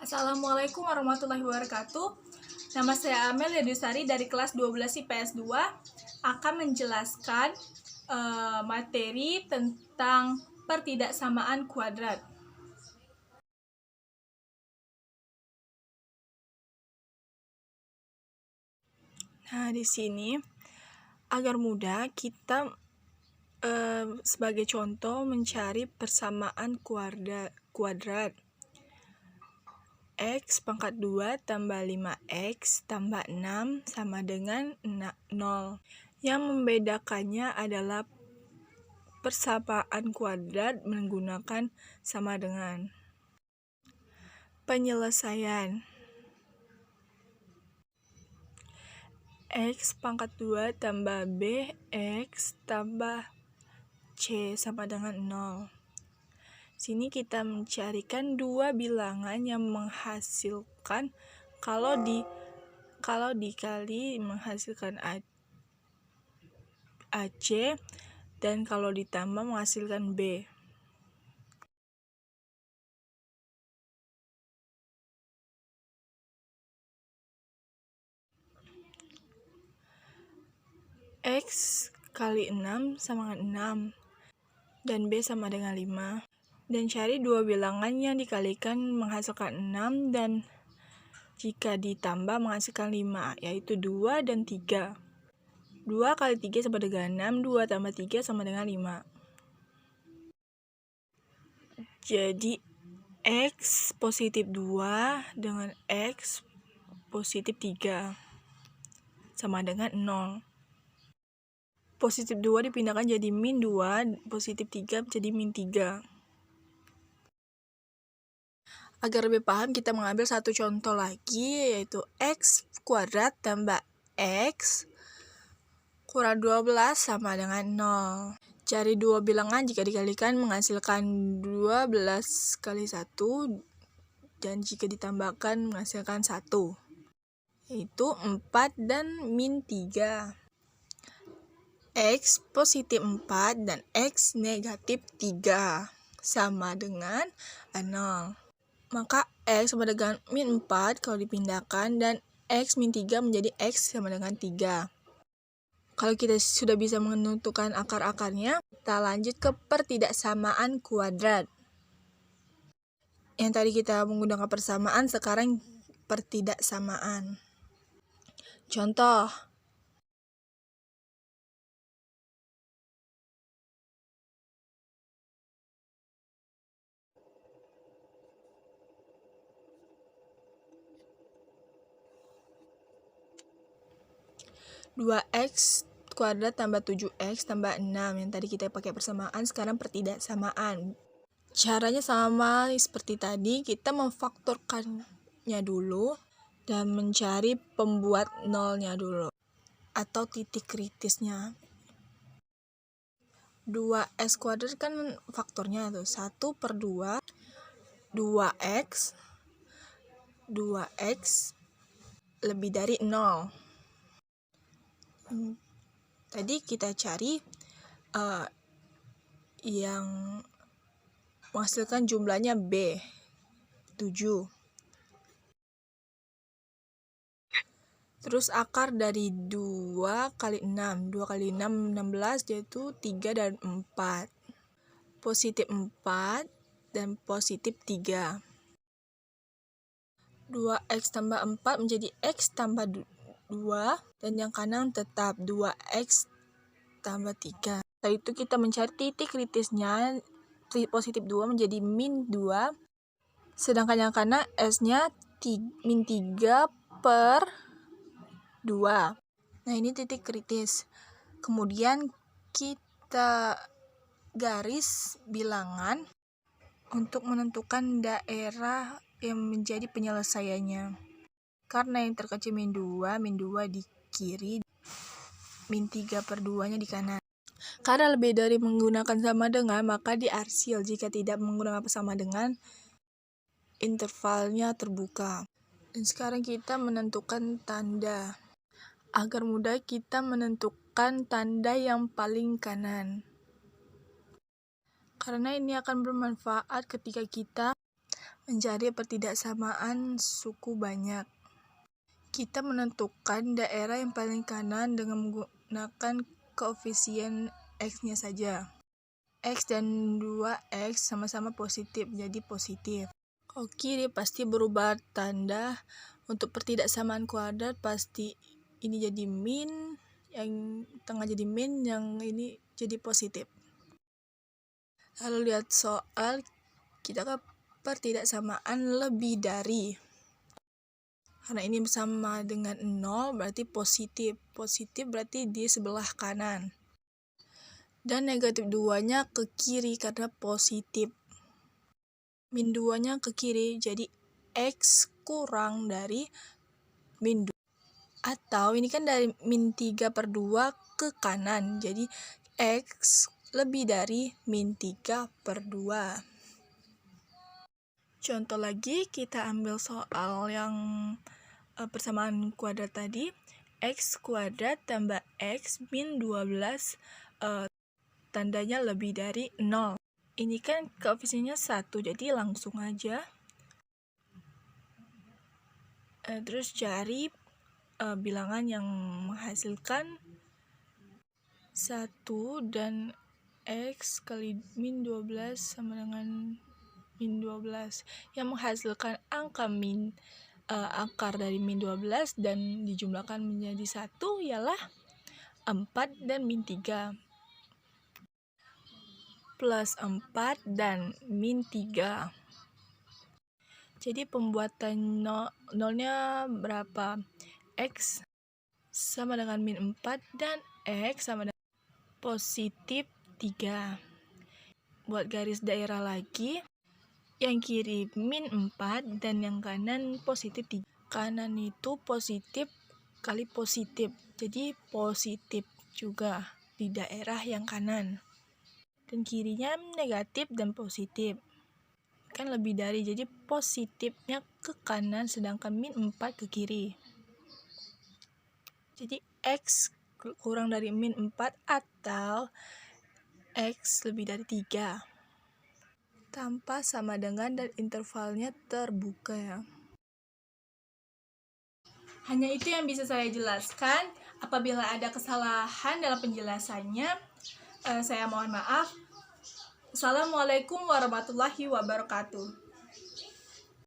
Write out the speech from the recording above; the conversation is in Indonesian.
Assalamualaikum warahmatullahi wabarakatuh. Nama saya Amelia Dusari dari kelas 12 IPS 2 akan menjelaskan materi tentang pertidaksamaan kuadrat. Nah, di sini agar mudah kita sebagai contoh mencari persamaan kuadrat. X pangkat 2 tambah 5X tambah 6 sama dengan 0. Yang membedakannya adalah persamaan kuadrat menggunakan sama dengan. Penyelesaian X pangkat 2 tambah BX tambah C sama dengan 0. Sini kita mencarikan dua bilangan yang menghasilkan kalau dikali menghasilkan AC dan kalau ditambah menghasilkan B. X kali 6 sama dengan 6 dan B sama dengan 5. Dan cari dua bilangan yang dikalikan menghasilkan 6 dan jika ditambah menghasilkan 5, yaitu 2 dan 3. 2 kali 3 sama dengan 6, 2 tambah 3 sama dengan 5. Jadi X positif 2 dengan X positif 3 sama dengan 0. Positif 2 dipindahkan jadi min 2, positif 3 jadi min 3. Agar lebih paham, kita mengambil satu contoh lagi, yaitu X kuadrat tambah X kurang 12 sama dengan 0. Cari dua bilangan jika dikalikan menghasilkan 12 kali 1 dan jika ditambahkan menghasilkan 1, yaitu 4 dan min 3. X positif 4 dan X negatif 3 sama dengan 0. Maka X sama dengan min 4 kalau dipindahkan dan X min 3 menjadi X sama dengan 3. Kalau kita sudah bisa menentukan akar-akarnya, kita lanjut ke pertidaksamaan kuadrat. Yang tadi kita menggunakan persamaan, sekarang pertidaksamaan. Contoh. Dua X kuadrat tambah 7X tambah 6. Yang tadi kita pakai persamaan, sekarang pertidaksamaan. Caranya sama seperti tadi, kita memfaktorkannya dulu dan mencari pembuat nolnya dulu atau titik kritisnya. 2X kuadrat kan faktornya tuh 1 per 2, 2X lebih dari 0. Tadi kita cari yang menghasilkan jumlahnya B, 7. Terus akar dari 2 kali 6. 2 kali 6, 16, yaitu 3 dan 4. Positif 4 dan positif 3. 2X tambah 4 menjadi X tambah 2. Dan yang kanan tetap 2X tambah 3. Setelah itu kita mencari titik kritisnya. Positif 2 menjadi min 2. Sedangkan yang kanan S-nya min 3 per 2. Nah, ini titik kritis. Kemudian kita garis bilangan untuk menentukan daerah yang menjadi penyelesaiannya. Karena yang terkecil min 2 di kiri, min 3 per 2-nya di kanan. Karena lebih dari menggunakan sama dengan, maka diarsil. Jika tidak menggunakan sama dengan, intervalnya terbuka. Dan sekarang kita menentukan tanda. Agar mudah kita menentukan tanda yang paling kanan. Karena ini akan bermanfaat ketika kita Mencari pertidaksamaan suku banyak. Kita menentukan daerah yang paling kanan dengan menggunakan koefisien X-nya saja. X dan 2X sama-sama positif, jadi positif. Kalau kiri pasti berubah tanda. Untuk pertidaksamaan kuadrat pasti ini jadi min, yang tengah jadi min, yang ini jadi positif. Lalu lihat soal, kita ke pertidaksamaan lebih dari. Karena ini sama dengan 0 berarti positif. Positif berarti di sebelah kanan. Dan negatif 2-nya ke kiri karena positif. Min 2-nya ke kiri, jadi X kurang dari min 2. Atau ini kan dari min 3/2 ke kanan, jadi X lebih dari min 3/2. Contoh lagi, kita ambil soal yang persamaan kuadrat tadi. X kuadrat tambah X min 12 tandanya lebih dari 0. Ini kan koefisiennya 1, jadi langsung aja. Terus cari bilangan yang menghasilkan 1 dan X kali min 12 sama dengan min 12 yang menghasilkan angka akar dari min 12 dan dijumlahkan menjadi 1 ialah 4 dan min 3 plus 4 dan min 3. Jadi pembuatan nolnya berapa? X sama dengan min 4 dan X sama dengan positif 3. Buat garis daerah lagi, yang kiri min 4 dan yang kanan positif 3. Kanan itu positif kali positif, jadi positif juga di daerah yang kanan. Dan kirinya negatif dan positif. Kan lebih dari, jadi positifnya ke kanan sedangkan min 4 ke kiri. Jadi X kurang dari min 4 atau X lebih dari 3. Tanpa sama dengan dan intervalnya terbuka ya. Hanya itu yang bisa saya jelaskan. Apabila ada kesalahan dalam penjelasannya, saya mohon maaf. Assalamualaikum warahmatullahi wabarakatuh.